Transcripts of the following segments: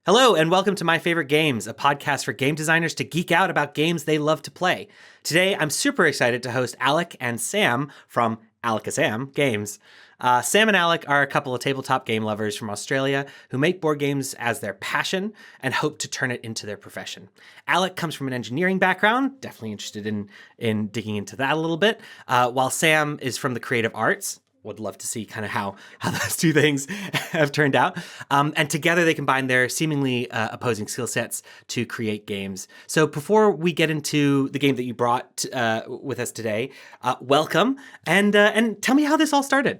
Hello, and welcome to My Favorite Games, a podcast for game designers to geek out about games they love to play. Today, I'm super excited to host Alec and Sam from Alec.A.Sam Games. Sam and Alec are a couple of tabletop game lovers from Australia who make board games as their passion and hope to turn it into their profession. Alec comes from an engineering background, definitely interested in digging into that a little bit, while Sam is from the creative arts. Would love to see kind of how those two things have turned out. And together they combine their seemingly opposing skill sets to create games. So before we get into the game that you brought with us today, welcome and tell me how this all started.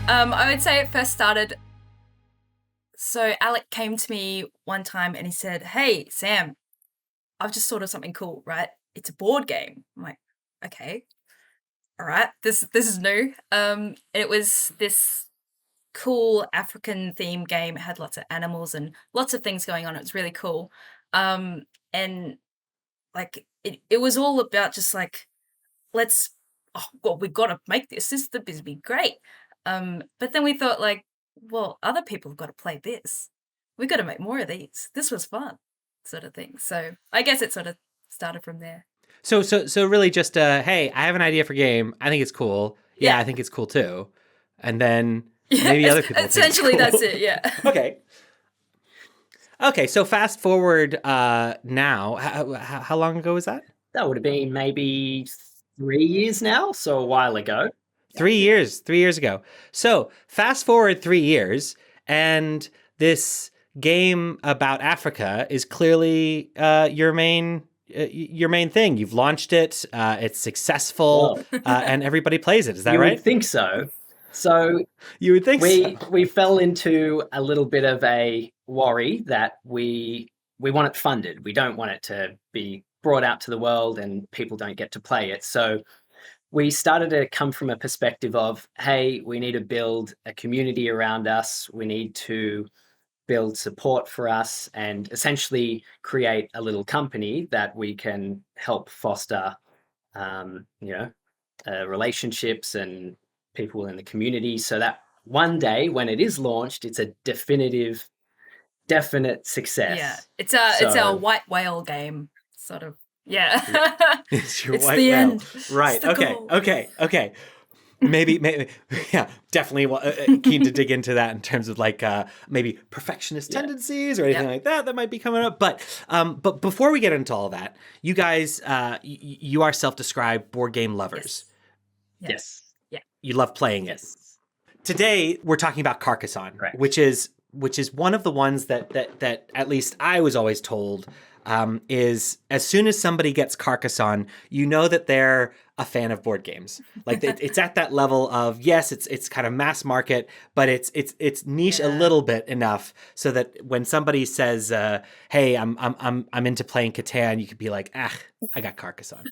I would say it first started. So Alec came to me one time and he said, "Hey, Sam, I've just thought of something cool, right? It's a board game." I'm like, "Okay, all right, this is new." It was this cool African themed game. It had lots of animals and lots of things going on. It was really cool, and like it was all about just like we've got to make this. This would be great. But then we thought like, well, other people have got to play this. We've got to make more of these. This was fun, sort of thing. So I guess it sort of started from there. So really just hey, I have an idea for a game. I think it's cool. Yeah, I think it's cool too. And then maybe other people. Essentially, think it's cool. that's it. Yeah. Okay. So fast forward now. How long ago was that? That would have been maybe 3 years now, so a while ago. 3 years. 3 years ago. So fast forward 3 years, and this game about Africa is clearly your main thing. You've launched it. It's successful, and everybody plays it. Is that you right? Would think so. So you would think we fell into a little bit of a worry that we want it funded. We don't want it to be brought out to the world and people don't get to play it. So we started to come from a perspective of, hey, we need to build a community around us. We need to build support for us and essentially create a little company that we can help foster, relationships and people in the community, so that one day when it is launched, it's a definite success. Yeah, it's a white whale game, sort of. Yeah, it's your it's white the whale. end. Right. Okay. Maybe, yeah, definitely keen to dig into that in terms of like maybe perfectionist tendencies or anything like that might be coming up. But before we get into all that, you guys, you are self-described board game lovers. Yes. Yeah. You love playing it. Today we're talking about Carcassonne, which is one of the ones that at least I was always told is as soon as somebody gets Carcassonne, you know that they're a fan of board games. Like it's at that level of, yes, it's kind of mass market, but it's niche a little bit enough so that when somebody says, "Hey, I'm into playing Catan," you could be like, I got Carcassonne.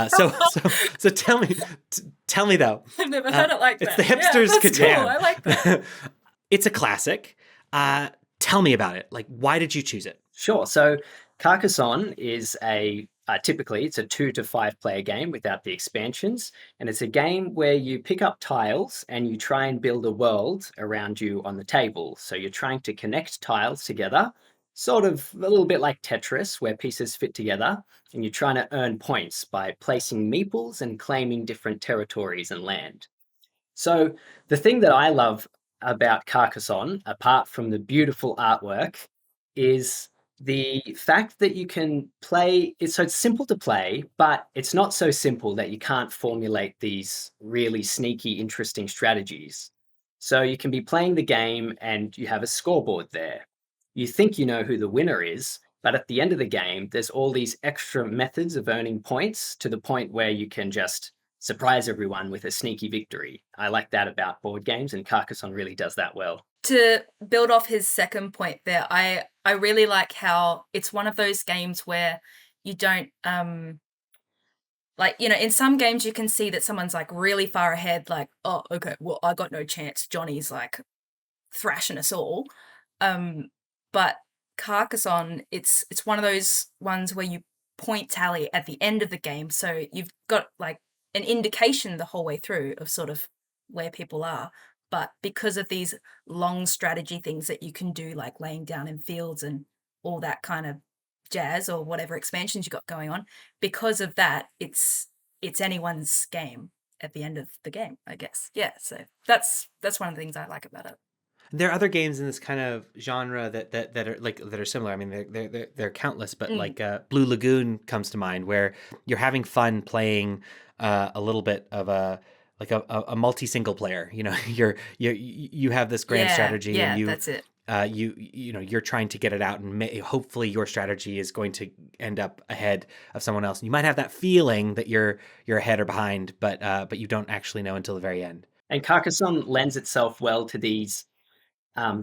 So tell me though. I've never heard it like that. It's the hipsters Catan. Cool. I like that. It's a classic. Tell me about it. Like, why did you choose it? Sure. So Carcassonne is typically it's a 2 to 5 player game without the expansions. And it's a game where you pick up tiles and you try and build a world around you on the table. So you're trying to connect tiles together, sort of a little bit like Tetris, where pieces fit together. And you're trying to earn points by placing meeples and claiming different territories and land. So the thing that I love about Carcassonne, apart from the beautiful artwork, is the fact that you can play. It's simple to play, but it's not so simple that you can't formulate these really sneaky, interesting strategies. So you can be playing the game and you have a scoreboard there. You think you know who the winner is, but at the end of the game, there's all these extra methods of earning points to the point where you can just surprise everyone with a sneaky victory. I like that about board games, and Carcassonne really does that well. To build off his second point there, I really like how it's one of those games where you don't in some games you can see that someone's like really far ahead, like, oh, okay, well, I got no chance. Johnny's like thrashing us all. But Carcassonne, it's one of those ones where you point tally at the end of the game, so you've got like an indication the whole way through of sort of where people are. But because of these long strategy things that you can do, like laying down in fields and all that kind of jazz or whatever expansions you got going on, because of that, it's anyone's game at the end of the game, I guess. Yeah, so that's one of the things I like about it. There are other games in this kind of genre that are like that are similar. I mean, they're countless, but like Blue Lagoon comes to mind, where you're having fun playing a little bit of a like a multi single player. You know, you have this grand strategy, and that's it. You know, you're trying to get it out, and hopefully your strategy is going to end up ahead of someone else. And you might have that feeling that you're ahead or behind, but you don't actually know until the very end. And Carcassonne lends itself well to these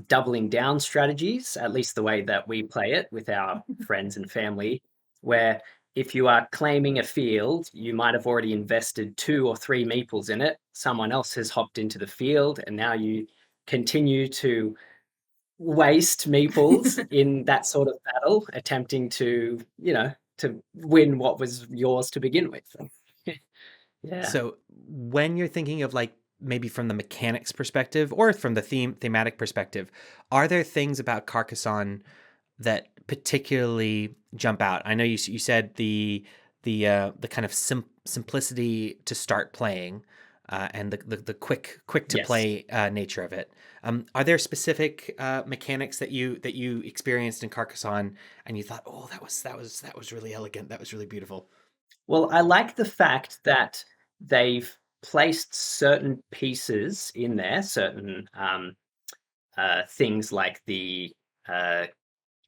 doubling down strategies, at least the way that we play it with our friends and family, where if you are claiming a field, you might have already invested 2 or 3 meeples in it. Someone else has hopped into the field, and now you continue to waste meeples in that sort of battle, attempting to, to win what was yours to begin with. Yeah. So when you're thinking of like maybe from the mechanics perspective or from the thematic perspective, are there things about Carcassonne that particularly jump out? I know you said the kind of simplicity to start playing and the quick to play nature of it. Are there specific mechanics that you experienced in Carcassonne and you thought, oh, that was really elegant, that was really beautiful? Well, I like the fact that they've placed certain pieces in there, certain things like the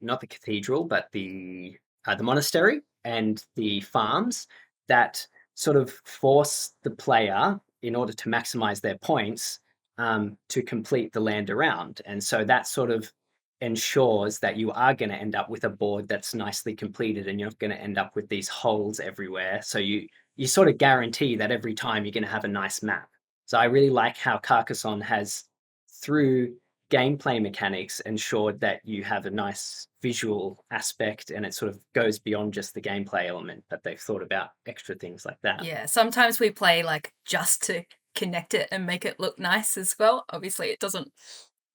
not the cathedral, but the monastery and the farms that sort of force the player, in order to maximize their points, to complete the land around. And so that sort of ensures that you are going to end up with a board that's nicely completed, and you're not going to end up with these holes everywhere. So you sort of guarantee that every time you're going to have a nice map. So I really like how Carcassonne has, through gameplay mechanics, ensured that you have a nice visual aspect, and it sort of goes beyond just the gameplay element, but they've thought about extra things like that. Yeah, sometimes we play like just to connect it and make it look nice as well. Obviously, it doesn't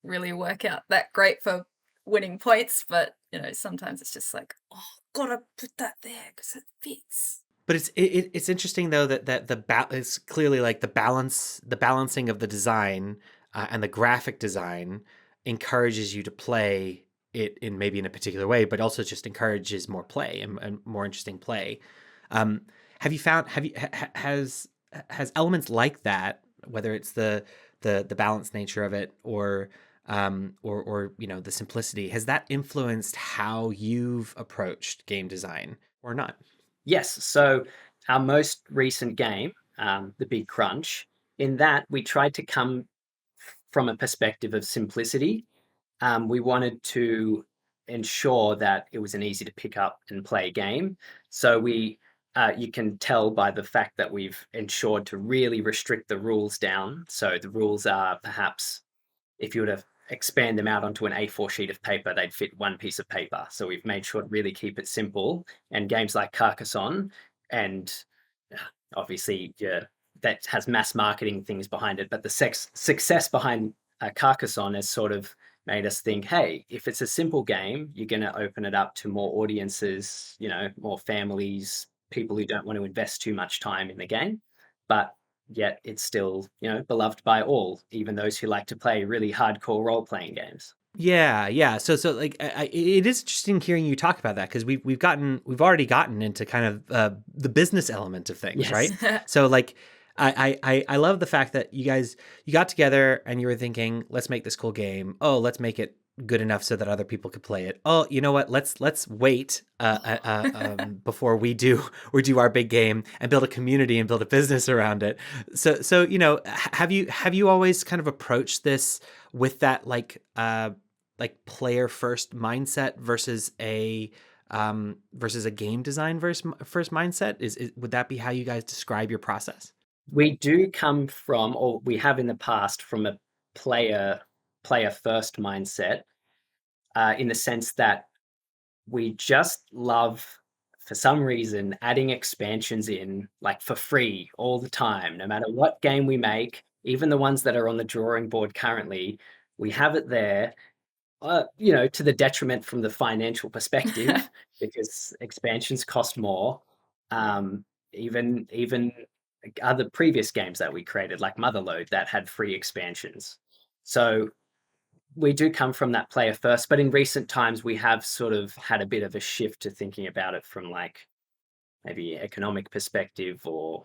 really work out that great for winning points, but sometimes it's just like, oh, gotta put that there because it fits. But it's interesting though that it's clearly like the balancing of the design and the graphic design encourages you to play it in maybe in a particular way, but also just encourages more play and more interesting play. Have you found has elements like that, whether it's the balanced nature of it or the simplicity, has that influenced how you've approached game design or not? Yes. So our most recent game, The Big Crunch, in that we tried to come from a perspective of simplicity. We wanted to ensure that it was an easy to pick up and play game. So you can tell by the fact that we've ensured to really restrict the rules down. So the rules are, perhaps, if you were to expand them out onto an A4 sheet of paper, they'd fit one piece of paper. So we've made sure to really keep it simple. And games like Carcassonne, and obviously that has mass marketing things behind it, but the success behind Carcassonne has sort of made us think, hey, if it's a simple game, you're going to open it up to more audiences, more families, people who don't want to invest too much time in the game. But yet it's still, beloved by all, even those who like to play really hardcore role-playing games. Yeah. So like, it is interesting hearing you talk about that, because we've already gotten into kind of the business element of things, right? So like, I love the fact that you got together and you were thinking, let's make this cool game. Oh, let's make it good enough so that other people could play it. Oh, you know what? Let's wait before we do our big game and build a community and build a business around it. So have you always kind of approached this with that like player first mindset versus a game design first mindset? Would that be how you guys describe your process? We do come from, or we have in the past, from a player first mindset, in the sense that we just love, for some reason, adding expansions in like for free all the time. No matter what game we make, even the ones that are on the drawing board currently, we have it there, to the detriment from the financial perspective because expansions cost more. Even other previous games that we created, like Motherload, that had free expansions. So we do come from that player first, but in recent times we have sort of had a bit of a shift to thinking about it from like maybe economic perspective or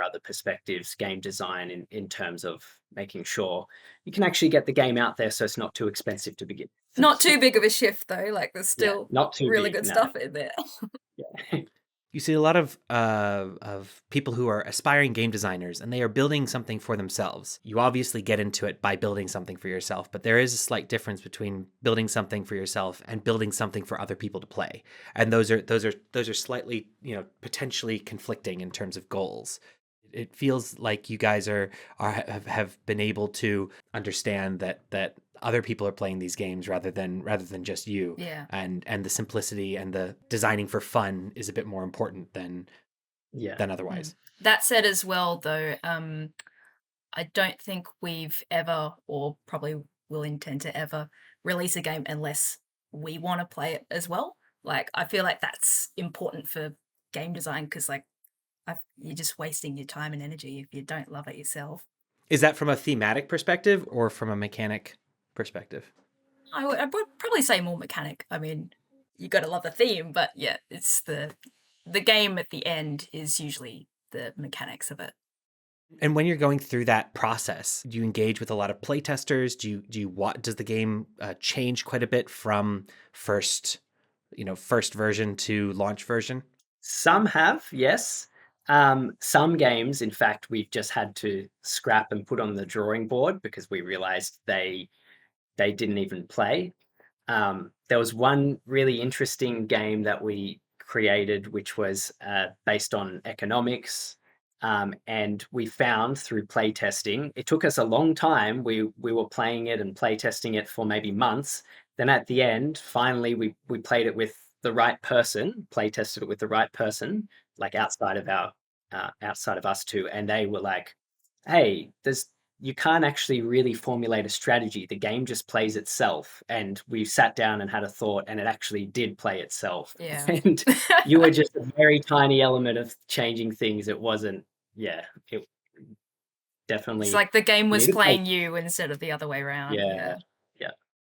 other perspectives, game design in terms of making sure you can actually get the game out there so it's not too expensive to begin. Not too big of a shift though. Like there's still not too really big, good no. stuff in there. Yeah. You see a lot of people who are aspiring game designers, and they are building something for themselves. You obviously get into it by building something for yourself, but there is a slight difference between building something for yourself and building something for other people to play. And those are slightly, potentially conflicting in terms of goals. It feels like you guys have been able to understand that other people are playing these games rather than just you. Yeah. And the simplicity and the designing for fun is a bit more important than otherwise. That said as well though, I don't think we've ever, or probably will intend to ever, release a game unless we want to play it as well. Like I feel like that's important for game design because like you're just wasting your time and energy if you don't love it yourself. Is that from a thematic perspective or from a mechanic perspective? I would probably say more mechanic. I mean, you got to love the theme, but yeah, it's the game at the end is usually the mechanics of it. And when you're going through that process, do you engage with a lot of playtesters? Does the game change quite a bit from first version to launch version? Some have, yes. Some games, in fact, we've just had to scrap and put on the drawing board because we realized they didn't even play. There was one really interesting game that we created, which was based on economics. And we found through playtesting, it took us a long time. We were playing it and playtesting it for maybe months. Then at the end, finally, we played it with the right person, playtested it with the right person, like outside of us two, and they were like, "Hey, you can't actually really formulate a strategy. The game just plays itself." And we sat down and had a thought, and it actually did play itself. Yeah. And you were just a very tiny element of changing things. It wasn't, it definitely. It's like the game was playing you instead of the other way around. Yeah.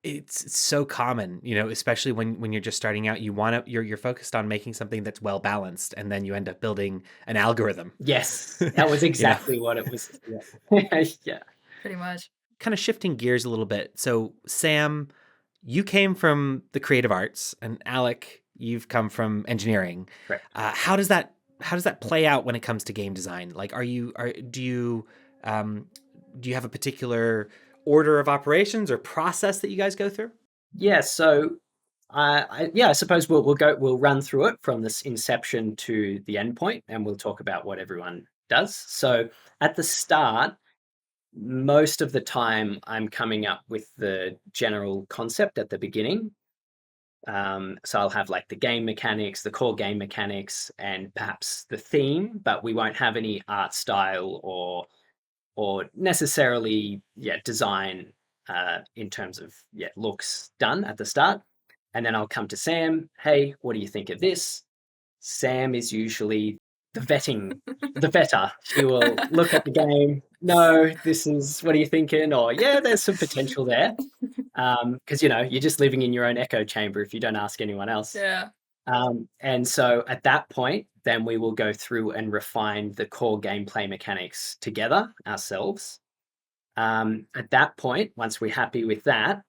It's so common, especially when you're just starting out. You're focused on making something that's well balanced, and then you end up building an algorithm. Yes, that was exactly what it was. Yeah. Pretty much. Kind of shifting gears a little bit. So, Sam, you came from the creative arts, and Alec, you've come from engineering. Correct. How does that play out when it comes to game design? Like, do you have a particular order of operations or process that you guys go through? Yeah, so I suppose we'll run through it from this inception to the end point, and we'll talk about what everyone does. So at the start, most of the time I'm coming up with the general concept at the beginning. So I'll have like the game mechanics, the core game mechanics, and perhaps the theme, but we won't have any art style or necessarily design in terms of looks done at the start. And then I'll come to Sam. Hey, what do you think of this? Sam is usually the vetter. She will look at the game. No, what are you thinking? Or there's some potential there. Because you're just living in your own echo chamber if you don't ask anyone else. Yeah. And so at that point, then we will go through and refine the core gameplay mechanics together ourselves. At that point, once we're happy with that,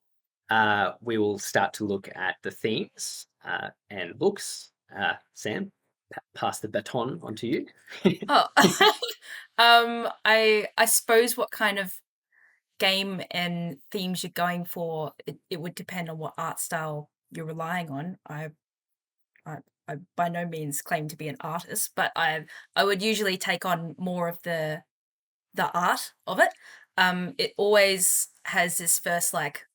we will start to look at the themes and looks. Sam, pass the baton on to you. I suppose what kind of game and themes you're going for, it would depend on what art style you're relying on. I by no means claim to be an artist, but I would usually take on more of the art of it. It always has this first like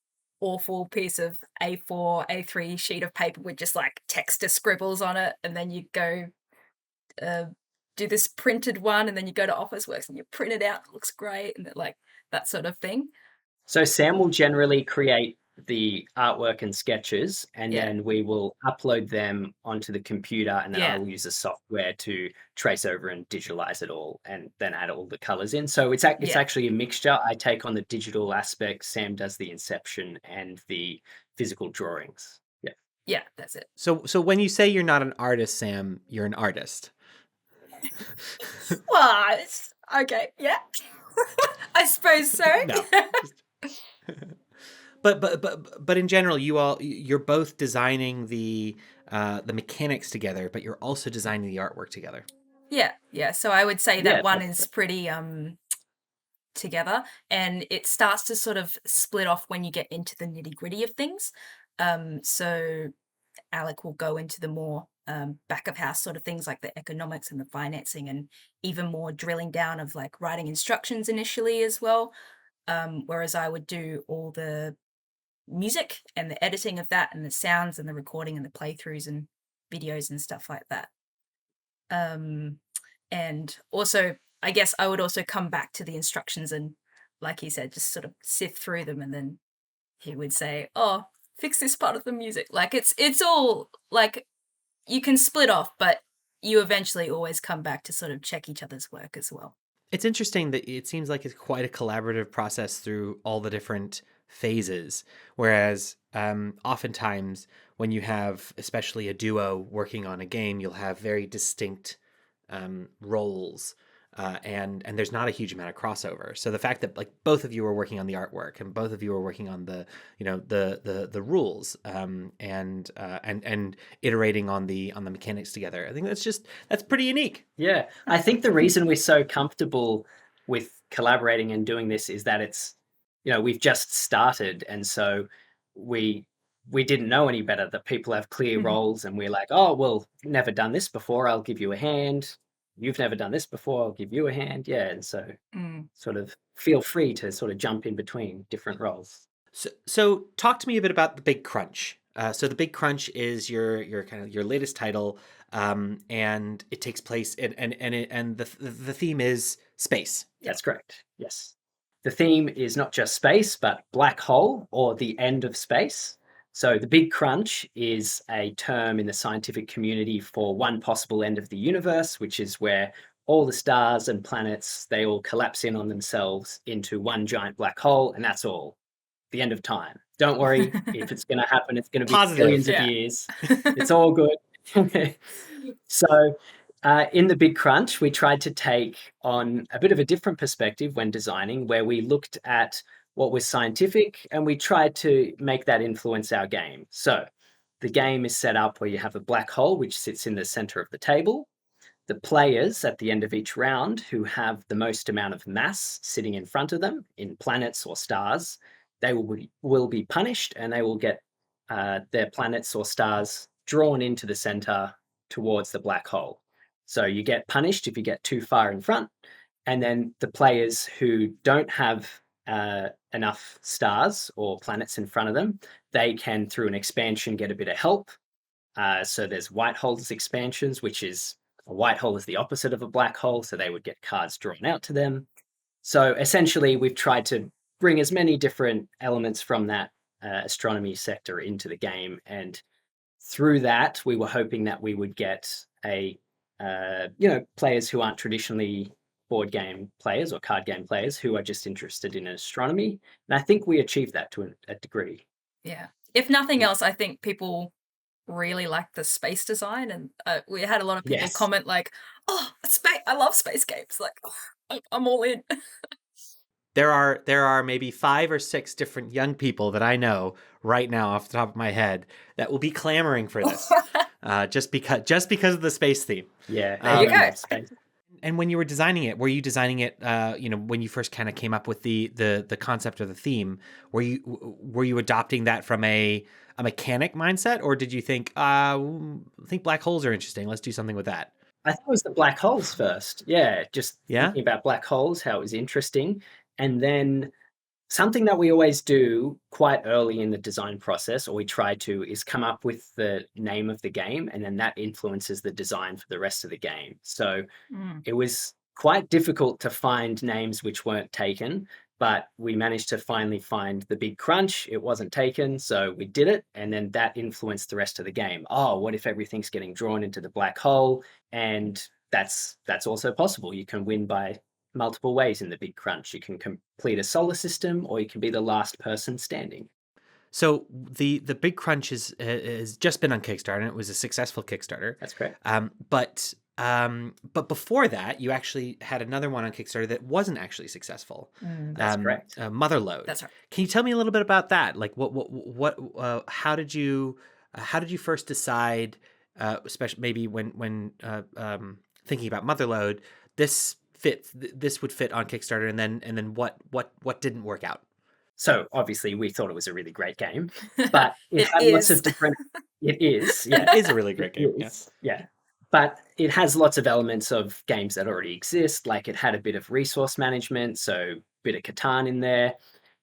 awful piece of A4, A3 sheet of paper with just like text to scribbles on it, and then you go do this printed one, and then you go to Officeworks and you print it out. It looks great, and like that sort of thing. So Sam will generally create the artwork and sketches, and Yeah. then we will upload them onto the computer, and then Yeah. I will use the software to trace over and digitalize it all, and then add all the colors in. So it's Yeah. actually a mixture. I take on the digital aspect, Sam does the inception and the physical drawings. Yeah. Yeah, that's it. So when you say you're not an artist, Sam, you're an artist. Well, okay, yeah. I suppose so. No. But in general, you're both designing the mechanics together, but you're also designing the artwork together. Yeah. So I would say that Yeah, one that's is pretty together, and it starts to sort of split off when you get into the nitty-gritty of things. So Alec will go into the more back of house sort of things, like the economics and the financing, and even more drilling down of like writing instructions initially as well. Whereas I would do all the music and the editing of that, and the sounds and the recording and the playthroughs and videos and stuff like that. And also, I guess I would also come back to the instructions and, like he said, just sort of sift through them, and then he would say, "Oh, fix this part of the music." Like it's all like you can split off, but you eventually always come back to sort of check each other's work as well. It's interesting that it seems like it's quite a collaborative process through all the different phases, whereas oftentimes when you have especially a duo working on a game, you'll have very distinct roles, and there's not a huge amount of crossover. So the fact that like both of you are working on the artwork and both of you are working on the rules, and iterating on the mechanics together, I think that's pretty unique. Yeah, I think the reason we're so comfortable with collaborating and doing this is that it's, we've just started, and so we didn't know any better, that people have clear roles, and we're like, oh, well, never done this before, I'll give you a hand. You've never done this before, I'll give you a hand. Yeah, and so sort of feel free to sort of jump in between different roles. So talk to me a bit about the Big Crunch. So the Big Crunch is your kind of your latest title, and it takes place and the theme is space. That's correct. Yes, the theme is not just space, but black hole, or the end of space. So the Big Crunch is a term in the scientific community for one possible end of the universe, which is where all the stars and planets, they all collapse in on themselves into one giant black hole, and that's all. The end of time. Don't worry, if it's going to happen, it's going to be Positive. billions of years. It's all good. So in the Big Crunch, we tried to take on a bit of a different perspective when designing, where we looked at what was scientific, and we tried to make that influence our game. So the game is set up where you have a black hole, which sits in the center of the table. The players at the end of each round, who have the most amount of mass sitting in front of them in planets or stars, they will be punished, and they will get their planets or stars drawn into the center towards the black hole. So you get punished if you get too far in front, and then the players who don't have enough stars or planets in front of them, they can, through an expansion, get a bit of help. So there's white holes expansions, which is a white hole is the opposite of a black hole, so they would get cards drawn out to them. So essentially, we've tried to bring as many different elements from that astronomy sector into the game, and through that, we were hoping that we would get players who aren't traditionally board game players or card game players, who are just interested in astronomy. And I think we achieved that to a degree. Yeah. If nothing else, I think people really like the space design, and we had a lot of people comment like, "Oh, space! I love space games. Like, oh, I'm all in." There are maybe 5 or 6 different young people that I know right now off the top of my head that will be clamoring for this, just because of the space theme. Yeah, there you go. Space. And when you were designing it, were you designing it? When you first kind of came up with the concept of the theme, were you adopting that from a mechanic mindset, or did you think black holes are interesting? Let's do something with that. I think it was the black holes first. Yeah, just thinking about black holes, how it was interesting, and then something that we always do quite early in the design process, or we try to, is come up with the name of the game, and then that influences the design for the rest of the game. So Mm. it was quite difficult to find names which weren't taken, but we managed to finally find the big crunch. It wasn't taken, so we did it, and then that influenced the rest of the game. Oh, what if everything's getting drawn into the black hole? And that's also possible. You can win by multiple ways in the big crunch. You can complete a solar system, or you can be the last person standing. So the Big Crunch has just been on Kickstarter, and it was a successful Kickstarter. That's correct. But before that, you actually had another one on Kickstarter that wasn't actually successful. That's correct. Motherload. That's right. Can you tell me a little bit about that? Like, how did you first decide, especially maybe when thinking about Motherload, this would fit on Kickstarter, and then what didn't work out? So obviously we thought it was a really great game, but it It had lots of is. different. It is, yeah. It is a really great game. It is, yeah. But it has lots of elements of games that already exist. Like it had a bit of resource management, so a bit of Catan in there.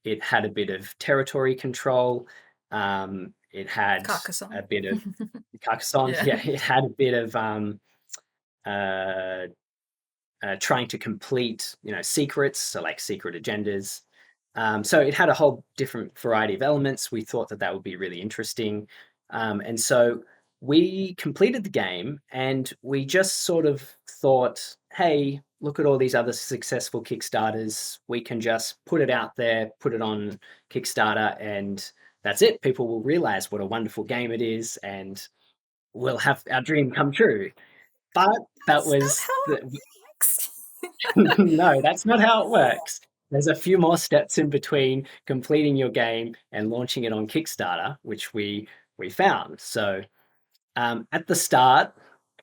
It had a bit of territory control. It had Carcassonne. a bit of Carcassonne. Yeah. Yeah, it had a bit of trying to complete, secrets, so like secret agendas. So it had a whole different variety of elements. We thought that would be really interesting. And so we completed the game, and we just sort of thought, hey, look at all these other successful Kickstarters. We can just put it out there, put it on Kickstarter, and that's it. People will realize what a wonderful game it is, and we'll have our dream come true. But that That's was not how it works. no, that's not how it works. There's a few more steps in between completing your game and launching it on Kickstarter, which we found. So at the start,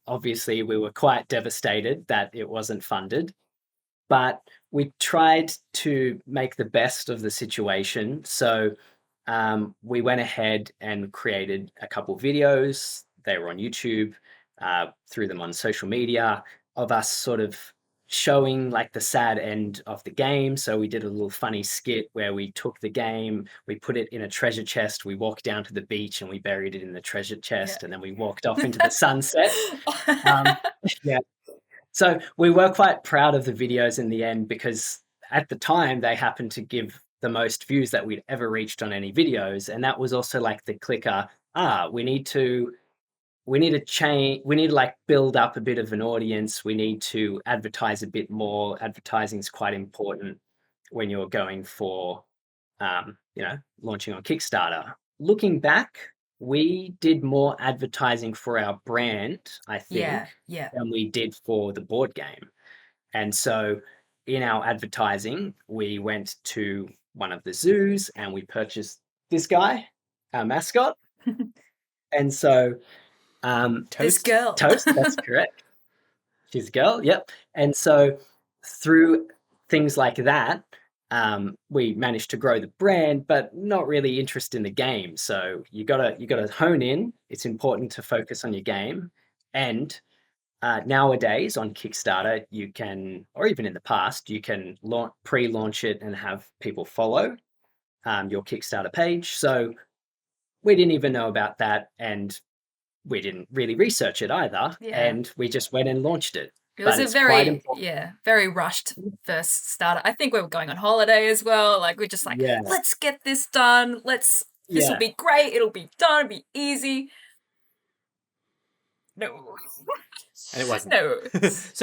obviously, we were quite devastated that it wasn't funded, but we tried to make the best of the situation. So we went ahead and created a couple videos. They were on YouTube, threw them on social media, of us sort of showing like the sad end of the game. So we did a little funny skit where we took the game, we put it in a treasure chest, we walked down to the beach and we buried it in the treasure chest, and then we walked off into the sunset. Yeah. So we were quite proud of the videos in the end, because at the time they happened to give the most views that we'd ever reached on any videos. And that was also like the clicker, we need to change, we need to like build up a bit of an audience. We need to advertise a bit more. Advertising is quite important when you're going for, launching on Kickstarter. Looking back, we did more advertising for our brand, I think, Yeah. than we did for the board game. And so in our advertising, we went to one of the zoos and we purchased this guy, our mascot. And so This girl. Toast, that's correct. She's a girl, yep. And so through things like that, we managed to grow the brand, but not really interested in the game. So you gotta hone in. It's important to focus on your game. And nowadays on Kickstarter, you can, or even in the past, you can pre-launch it and have people follow your Kickstarter page. So we didn't even know about that, and we didn't really research it either. Yeah. And we just went and launched it. It was But a very rushed first starter. I think we were going on holiday as well. Like we're just like, let's get this done. This will be great. It'll be done. It'll be easy. No. And it wasn't. No.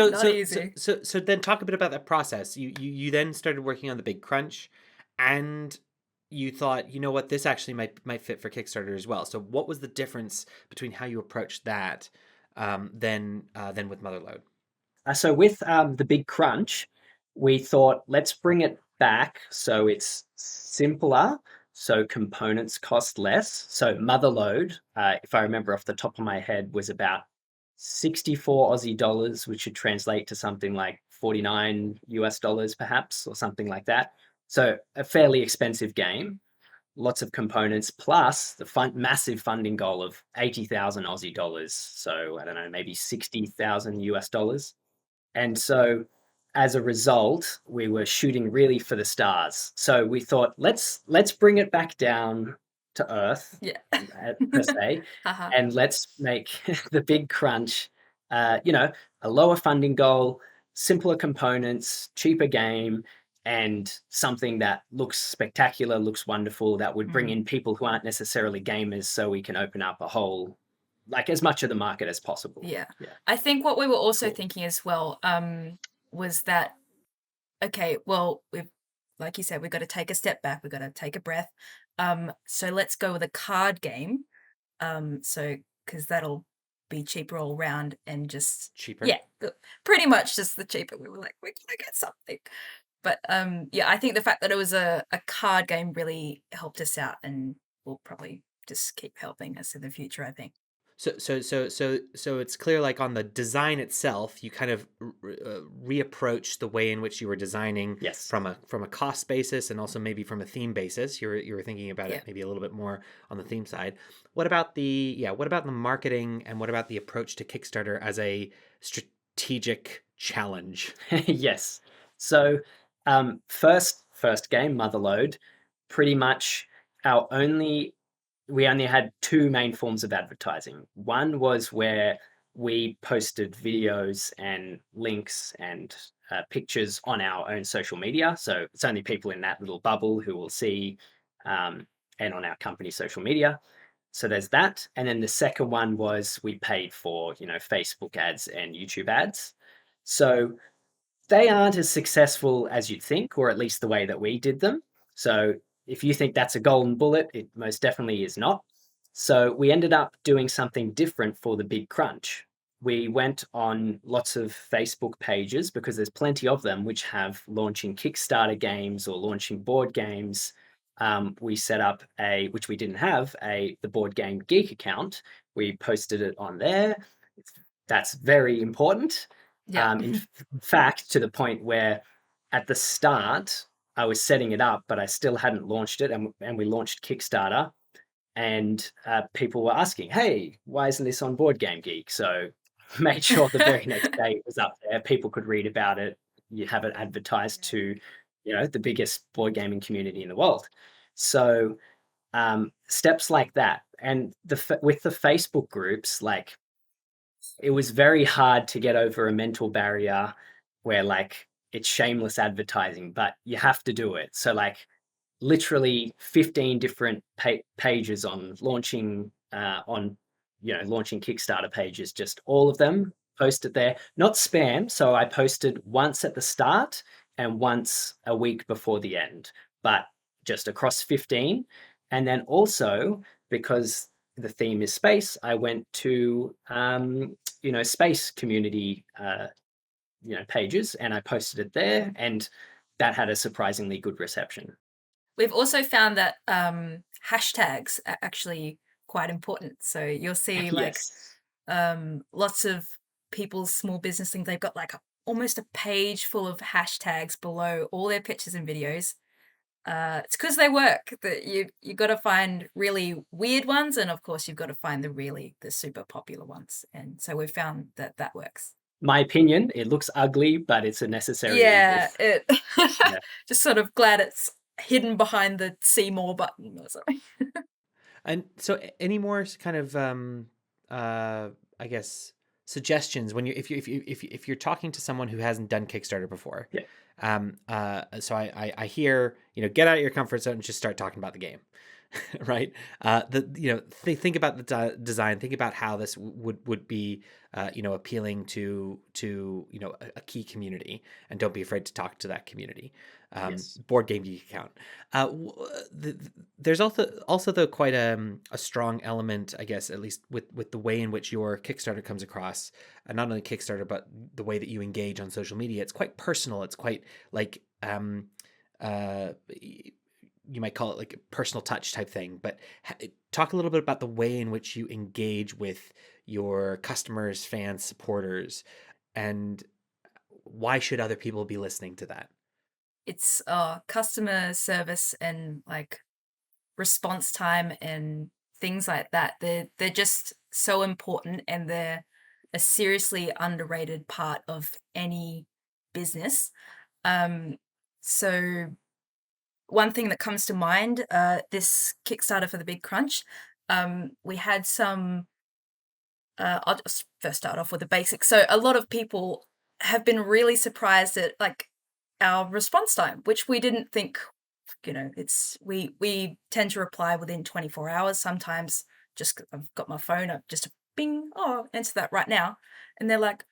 Not easy. So then talk a bit about that process. You then started working on the Big Crunch, and you thought, you know what, this actually might fit for Kickstarter as well. So what was the difference between how you approached that than with Motherload? So with the Big Crunch, we thought, let's bring it back so it's simpler, so components cost less. So Motherload, if I remember off the top of my head, was about 64 Aussie dollars, which should translate to something like 49 US dollars perhaps, or something like that. So a fairly expensive game, lots of components, plus the massive funding goal of 80,000 Aussie dollars. So I don't know, maybe 60,000 US dollars. And so as a result, we were shooting really for the stars. So we thought, let's bring it back down to earth, Yeah. per se, Haha. and let's make the big crunch, a lower funding goal, simpler components, cheaper game, and something that looks spectacular, looks wonderful, that would bring in people who aren't necessarily gamers, so we can open up a whole, like, as much of the market as possible. Yeah. Yeah. I think what we were also Cool. thinking as well was that, okay, well, like you said, we've got to take a step back. We've got to take a breath. So let's go with a card game. So because that'll be cheaper all round and just Cheaper. yeah, pretty much just the cheaper. We were like, we're gonna get something. But yeah, I think the fact that it was a card game really helped us out, and will probably just keep helping us in the future, I think. So it's clear, like on the design itself, you kind of reapproach the way in which you were designing Yes. from a cost basis and also maybe from a theme basis. You were thinking about Yeah. it maybe a little bit more on the theme side. What about the marketing, and what about the approach to Kickstarter as a strategic challenge? Yes. So first game, Motherload, pretty much we only had two main forms of advertising. One was where we posted videos and links and pictures on our own social media. So it's only people in that little bubble who will see, and on our company social media. So there's that. And then the second one was we paid for, Facebook ads and YouTube ads. So they aren't as successful as you'd think, or at least the way that we did them. So if you think that's a golden bullet, it most definitely is not. So we ended up doing something different for the big crunch. We went on lots of Facebook pages, because there's plenty of them, which have launching Kickstarter games or launching board games. We set up which we didn't have, the Board Game Geek account. We posted it on there. That's very important. Yeah. In fact, to the point where at the start I was setting it up, but I still hadn't launched it, and we launched Kickstarter, and people were asking, "Hey, why isn't this on Board Game Geek?" So made sure the very next day it was up there. People could read about it. You have it advertised to, the biggest board gaming community in the world. So steps like that, and with the Facebook groups, like, it was very hard to get over a mental barrier where, like, it's shameless advertising, but you have to do it. So, like, literally 15 different pages on launching launching Kickstarter pages, just all of them posted there, not spam. So I posted once at the start and once a week before the end, but just across 15. And then also, because the theme is space, I went to space community pages, and I posted it there, and that had a surprisingly good reception. We've also found that hashtags are actually quite important. So you'll see like Yes. lots of people's small business things. They've got like almost a page full of hashtags below all their pictures and videos. It's because they work. That you got to find really weird ones, and of course you've got to find the super popular ones. And so we've found that works. My opinion, it looks ugly, but it's a necessary Yeah, evil. Yeah. just sort of glad it's hidden behind the see more button or something. And so, any more kind of, I guess, suggestions when if you're talking to someone who hasn't done Kickstarter before? Yeah. So I hear, get out of your comfort zone and just start talking about the game, right? Think about the design, think about how this would be, appealing to a key community, and don't be afraid to talk to that community. Yes. Board Game Geek account. There's also though quite a strong element, I guess, at least with the way in which your Kickstarter comes across, and not only Kickstarter, but the way that you engage on social media. It's quite personal. It's quite like you might call it like a personal touch type thing. But talk a little bit about the way in which you engage with your customers, fans, supporters, and why should other people be listening to that? It's customer service and like response time and things like that. They're just so important, and they're a seriously underrated part of any business. So one thing that comes to mind, this Kickstarter for the Big Crunch, we had some. I'll just first start off with the basics. So a lot of people have been really surprised at like our response time, which we didn't think. It's we tend to reply within 24 hours. Sometimes I've got my phone up, just a bing, oh, answer that right now, and they're like,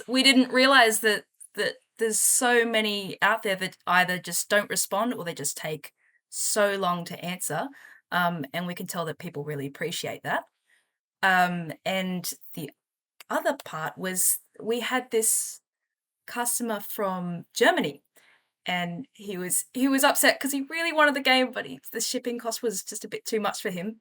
we didn't realize that there's so many out there that either just don't respond or they just take so long to answer. And we can tell that people really appreciate that. And the other part was we had this customer from Germany, and he was upset because he really wanted the game, but the shipping cost was just a bit too much for him.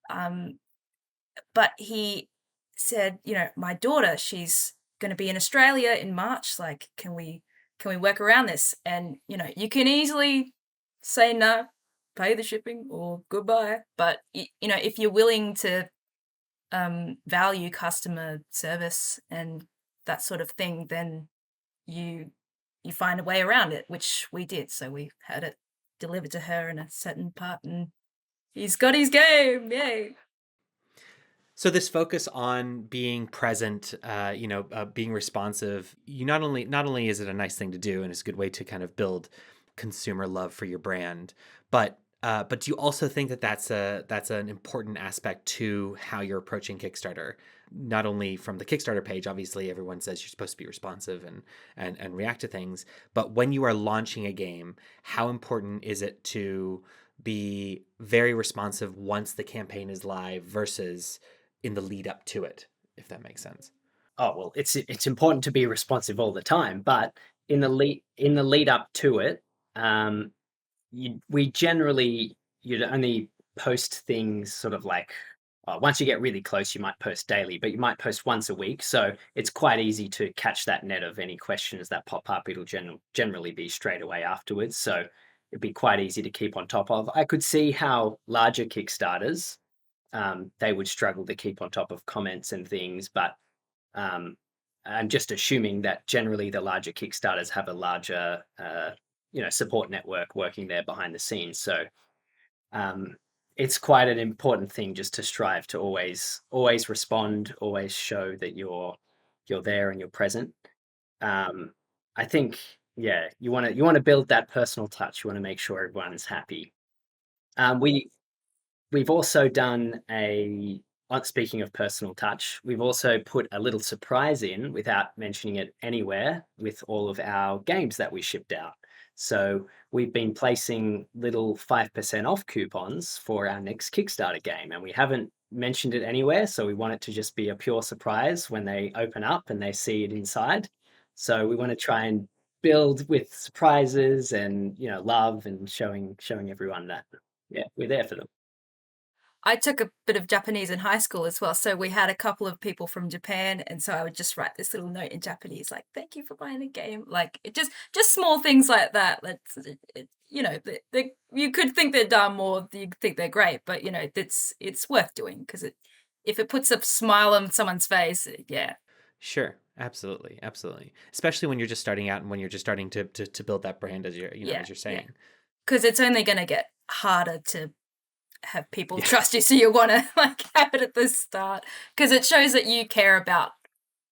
But he said, my daughter, she's going to be in Australia in March. Like, can we work around this? And you can easily say no, pay the shipping or goodbye. But if you're willing to value customer service and that sort of thing, then you find a way around it, which we did. So we had it delivered to her in a certain part, and he's got his game. Yay! So this focus on being present, being responsive, not only is it a nice thing to do and it's a good way to kind of build consumer love for your brand, but do you also think that that's an important aspect to how you're approaching Kickstarter? Not only from the Kickstarter page, obviously everyone says you're supposed to be responsive and react to things, but when you are launching a game, how important is it to be very responsive once the campaign is live versus in the lead up to it, if that makes sense? Oh, well, it's important to be responsive all the time, but in the lead up to it, you'd only post things sort of like, once you get really close, you might post daily, but you might post once a week. So it's quite easy to catch that net of any questions that pop up. It'll generally be straight away afterwards. So it'd be quite easy to keep on top of. I could see how larger Kickstarters, they would struggle to keep on top of comments and things, but I'm just assuming that generally the larger Kickstarters have a larger, support network working there behind the scenes. So it's quite an important thing just to strive to always respond, always show that you're there and you're present. I think, yeah, you want to build that personal touch. You want to make sure everyone is happy. We've also done speaking of personal touch, we've also put a little surprise in without mentioning it anywhere with all of our games that we shipped out. So we've been placing little 5% off coupons for our next Kickstarter game, and we haven't mentioned it anywhere. So we want it to just be a pure surprise when they open up and they see it inside. So we want to try and build with surprises and, love and showing everyone that, yeah, we're there for them. I took a bit of Japanese in high school as well, so we had a couple of people from Japan, and so I would just write this little note in Japanese, like "Thank you for buying a game." Like just small things like that. You could think they're dumb or you think they're great, but it's worth doing because if it puts a smile on someone's face, yeah. Sure, absolutely, especially when you're just starting out and when you're just starting to build that brand as as you're saying, because it's only going to get harder to have people trust you, so you want to have it at the start because it shows that you care about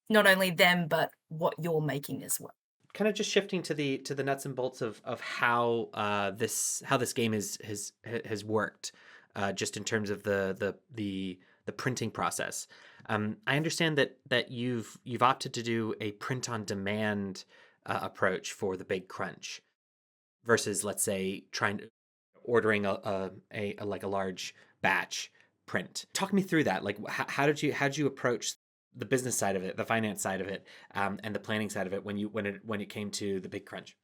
not only them but what you're making as well. Kind of just shifting to the nuts and bolts of how this game has worked, just in terms of the printing process. I understand that you've opted to do a print on demand approach for the Big Crunch versus, let's say, ordering a large batch print. Talk me through that. Like, how did you approach the business side of it, the finance side of it, and the planning side of it when it came to the Big Crunch?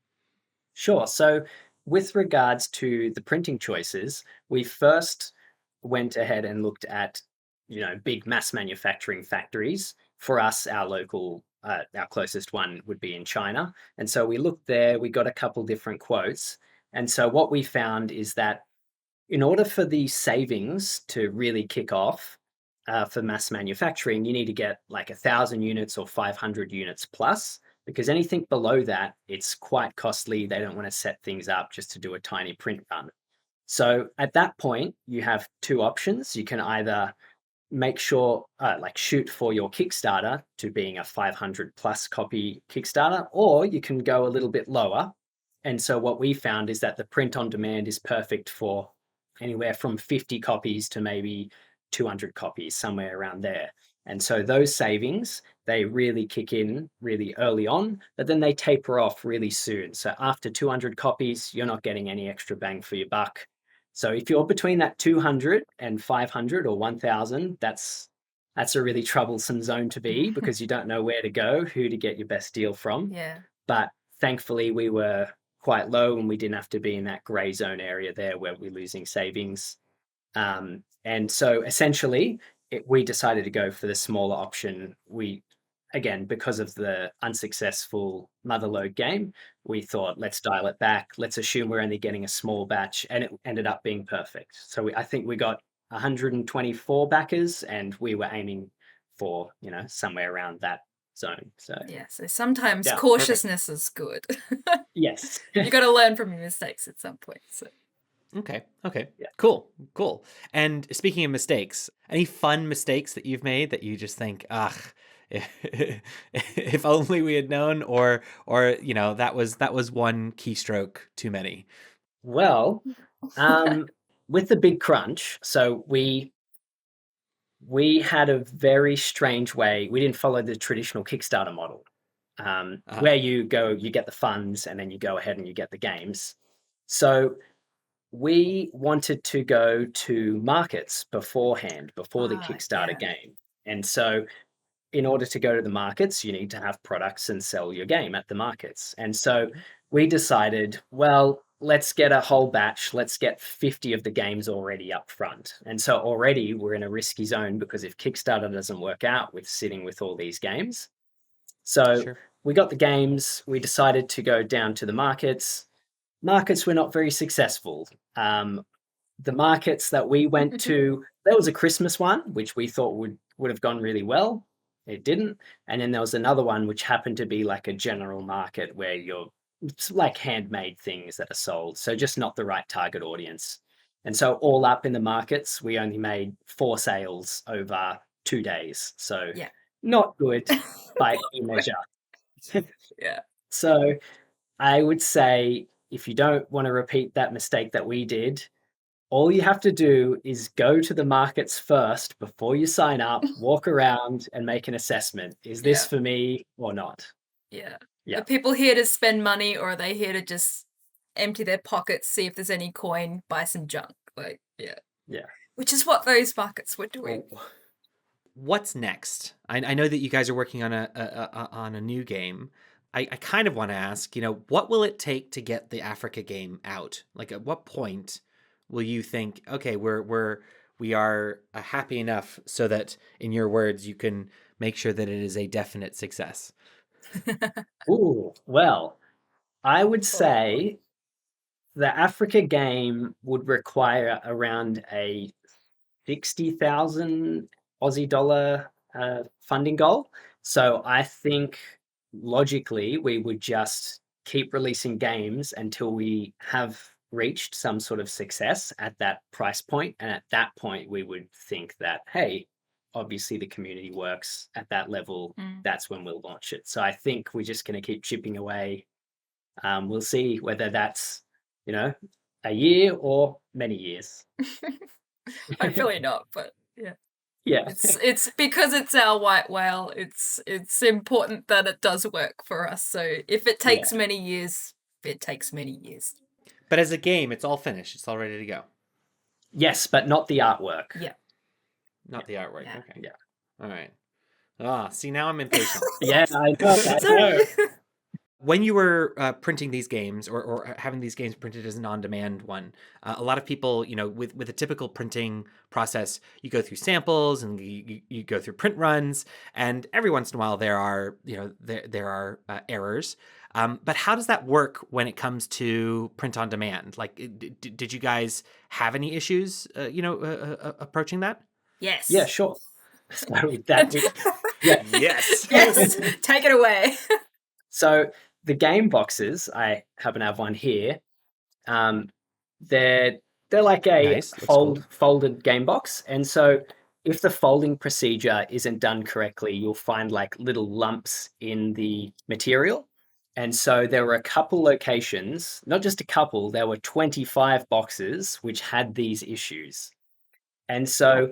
Sure. So with regards to the printing choices, we first went ahead and looked at, big mass manufacturing factories. For us, our local, our closest one would be in China. And so we looked there, we got a couple different quotes. And so what we found is that in order for the savings to really kick off, for mass manufacturing, you need to get like 1,000 units or 500 units plus, because anything below that, it's quite costly. They don't want to set things up just to do a tiny print run. So at that point, you have two options. You can either make sure, like shoot for your Kickstarter to being a 500 plus copy Kickstarter, or you can go a little bit lower. And so what we found is that the print on demand is perfect for anywhere from 50 copies to maybe 200 copies, somewhere around there. And so those savings, they really kick in really early on, but then they taper off really soon. So after 200 copies, you're not getting any extra bang for your buck. So if you're between that 200 and 500 or 1,000, that's a really troublesome zone to be, because you don't know where to go, who to get your best deal from. Yeah. But thankfully, we were quite low and we didn't have to be in that gray zone area there where we're losing savings. And so essentially, we decided to go for the smaller option. Again, because of the unsuccessful motherlode game, we thought, let's dial it back. Let's assume we're only getting a small batch, and it ended up being perfect. So I think we got 124 backers, and we were aiming for, somewhere around that zone. So Yeah. So sometimes yeah, cautiousness is good. yes. You got to learn from your mistakes at some point. So. Okay. Yeah. Cool. And speaking of mistakes, any fun mistakes that you've made that you just think, if only we had known, or that was one keystroke too many? Well, with the big crunch, so we had a very strange way. We didn't follow the traditional Kickstarter model, where you get the funds, and then you go ahead and you get the games. So we wanted to go to markets beforehand, before the Kickstarter game. And so in order to go to the markets, you need to have products and sell your game at the markets. And so we decided, well, let's get a whole batch. Let's get 50 of the games already up front. And so already we're in a risky zone, because if Kickstarter doesn't work out with sitting with all these games. So Sure. We got the games. We decided to go down to the markets. Markets were not very successful. The markets that we went to, there was a Christmas one, which we thought would have gone really well. It didn't. And then there was another one, which happened to be like a general market where it's like handmade things that are sold. So just not the right target audience. And so all up in the markets, we only made 4 sales over 2 days. So not good by any measure. Yeah. So I would say, if you don't want to repeat that mistake that we did, all you have to do is go to the markets first before you sign up, walk around and make an assessment. Is this for me or not? Yeah. Yeah. Are people here to spend money, or are they here to just empty their pockets, see if there's any coin, buy some junk? Yeah. Which is what those markets were doing. What's next? I know that you guys are working on a new game. I kind of want to ask, what will it take to get the Africa game out? Like, at what point will you think, okay, we are happy enough so that, in your words, you can make sure that it is a definite success? Ooh, well, I would say the Africa game would require around a 60,000 Aussie dollar funding goal. So I think logically we would just keep releasing games until we have reached some sort of success at that price point. And at that point, we would think that, hey, obviously the community works at that level. That's when we'll launch it. So I think we're just going to keep chipping away. We'll see whether that's, a year or many years. Hopefully not, but yeah. Yeah. It's because it's our white whale. It's important that it does work for us. So if it takes many years, it takes many years. But as a game, it's all finished. It's all ready to go. Yes, but not the artwork. Yeah. Not the artwork. Yeah. Okay. Yeah. All right. See, now I'm impatient. Yeah, I know. When you were printing these games, or having these games printed as an on-demand one, a lot of people, with a typical printing process, you go through samples and you go through print runs, and every once in a while there are errors. But how does that work when it comes to print on demand? Like, did you guys have any issues, approaching that? Yes. Yeah, sure. So that, yeah. Yes. Yes, take it away. So the game boxes, I happen to have one here. They're like a Nice. Looks cool. folded game box, and so if the folding procedure isn't done correctly, you'll find like little lumps in the material. And so there were a couple locations, not just a couple, there were 25 boxes which had these issues. And so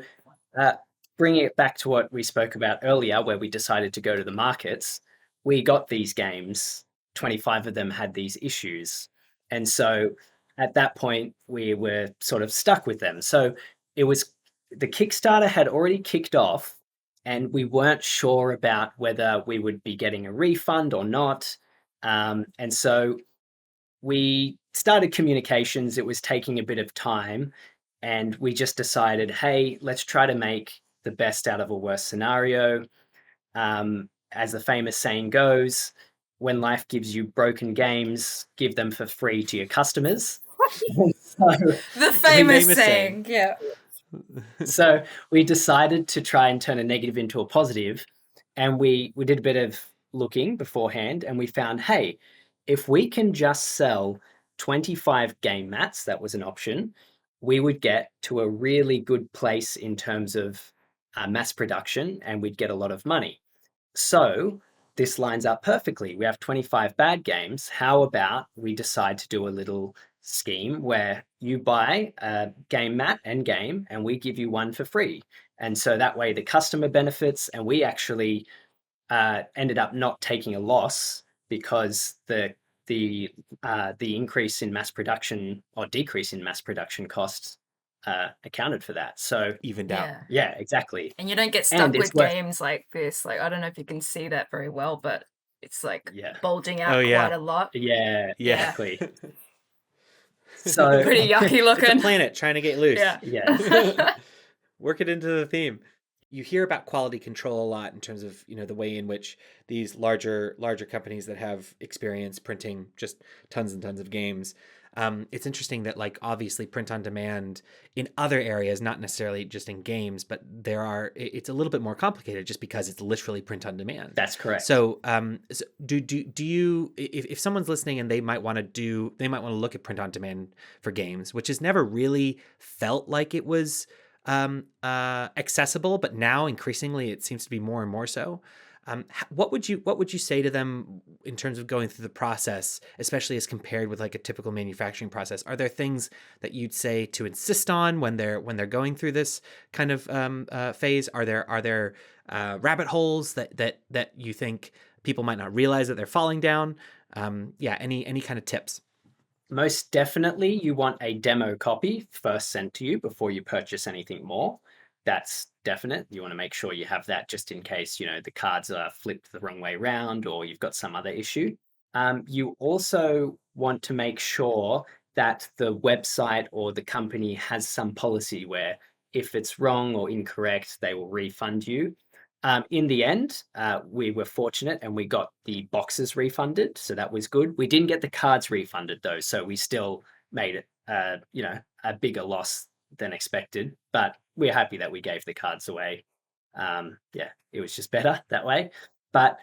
bringing it back to what we spoke about earlier, where we decided to go to the markets, we got these games. 25 of them had these issues. And so at that point, we were sort of stuck with them. So it was the Kickstarter had already kicked off, and we weren't sure about whether we would be getting a refund or not. And so we started communications. It was taking a bit of time, and we just decided, hey, let's try to make the best out of a worst scenario. As the famous saying goes, when life gives you broken games, give them for free to your customers. The famous saying, yeah. So we decided to try and turn a negative into a positive, and we did a bit of looking beforehand, and we found, hey, if we can just sell 25 game mats, that was an option, we would get to a really good place in terms of mass production, and we'd get a lot of money. So this lines up perfectly. We have 25 bad games. How about we decide to do a little scheme where you buy a game mat and game, and we give you one for free. And so that way the customer benefits, and we actually ended up not taking a loss because the increase in mass production or decrease in mass production costs accounted for that. So Evened out. yeah, exactly. And you don't get stuck with games like this. Like, I don't know if you can see that very well, but it's like bulging out quite a lot. Yeah, exactly. So pretty yucky looking. It's a planet trying to get loose. Yeah. Work it into the theme. You hear about quality control a lot in terms of, the way in which these larger companies that have experience printing just tons and tons of games. It's interesting that, like, obviously print on demand in other areas, not necessarily just in games, but it's a little bit more complicated just because it's literally print on demand. That's correct. So, do you, if someone's listening and they might want to look at print on demand for games, which has never really felt like it was accessible, but now increasingly it seems to be more and more so. What would you say to them in terms of going through the process, especially as compared with like a typical manufacturing process? Are there things that you'd say to insist on when they're going through this kind of phase? Are there rabbit holes that you think people might not realize that they're falling down? Any kind of tips? Most definitely, you want a demo copy first sent to you before you purchase anything more. That's definite. You want to make sure you have that just in case, the cards are flipped the wrong way around or you've got some other issue. You also want to make sure that the website or the company has some policy where if it's wrong or incorrect, they will refund you. In the end, we were fortunate and we got the boxes refunded. So that was good. We didn't get the cards refunded though. So we still made it, a bigger loss than expected, but we're happy that we gave the cards away. It was just better that way. But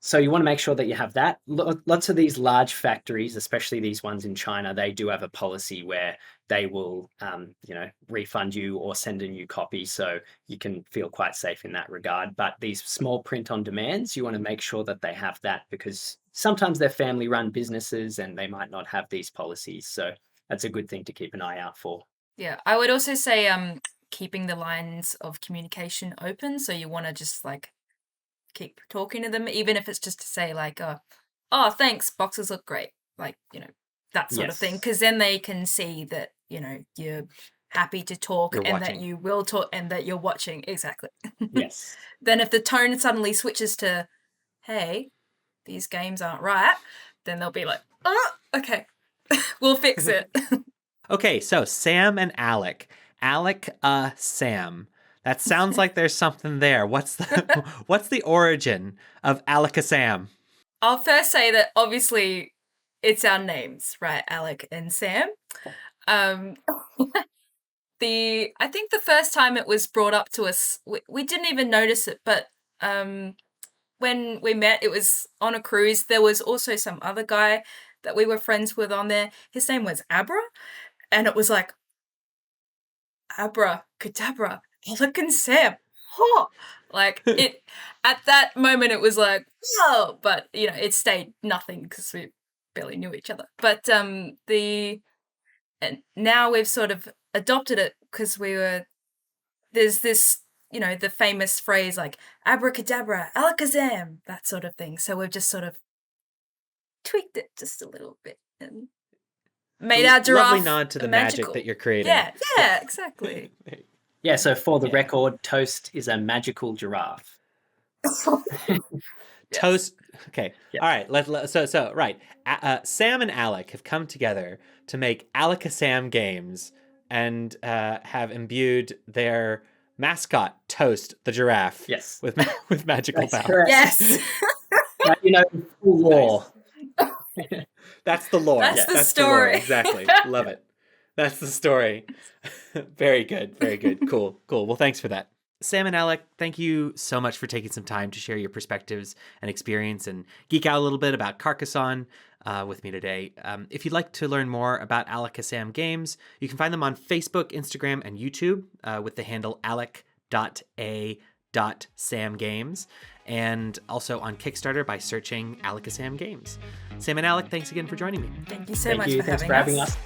so you want to make sure that you have that. Lots of these large factories, especially these ones in China, they do have a policy where they will, refund you or send a new copy. So you can feel quite safe in that regard. But these small print on demands, you want to make sure that they have that because sometimes they're family run businesses and they might not have these policies. So that's a good thing to keep an eye out for. Yeah, I would also say keeping the lines of communication open. So you want to just like keep talking to them, even if it's just to say like, oh, thanks, boxes look great. Like, that sort of thing. Because then they can see that, you're happy to talk that you will talk and that you're watching. Exactly. Yes. Then if the tone suddenly switches to, hey, these games aren't right, then they'll be like, oh, okay, we'll fix it. Okay, so Sam and Alec. Alec.A.Sam. That sounds like there's something there. What's the origin of Alec.A.Sam? I'll first say that obviously it's our names, right? Alec and Sam. I think the first time it was brought up to us, we didn't even notice it, but when we met, it was on a cruise. There was also some other guy that we were friends with on there. His name was Abra, and it was like, Abra, Cadabra, ALEC.A.Sam. Oh! Like, it, at that moment, it was like, whoa! But, you know, it stayed nothing because we barely knew each other. But and now we've sort of adopted it because there's this, you know, the famous phrase like abracadabra, alakazam, that sort of thing. So we've just sort of tweaked it just a little bit and made our giraffe lovely nod to the magic magical. that you're creating. Yeah, exactly. Yeah, so for the record, Toast is a magical giraffe. Toast. Okay. Yes. All right. So right. Sam and Alec have come together to make ALECASAM Games and have imbued their mascot Toast the giraffe. Yes. With magical That's powers. correct. Yes. Now, you know, full lore. That's the lore. That's the lore. story. Exactly. Love it. That's the story. Very good. Very good. Cool. Well, thanks for that. Sam and Alec, thank you so much for taking some time to share your perspectives and experience and geek out a little bit about Carcassonne with me today. If you'd like to learn more about ALECASAM Games, you can find them on Facebook, Instagram, and YouTube with the handle Alec.A.Sam Games, and also on Kickstarter by searching ALECASAM Games. Sam and Alec, thanks again for joining me. Thank you so much for Thanks having for having us. us.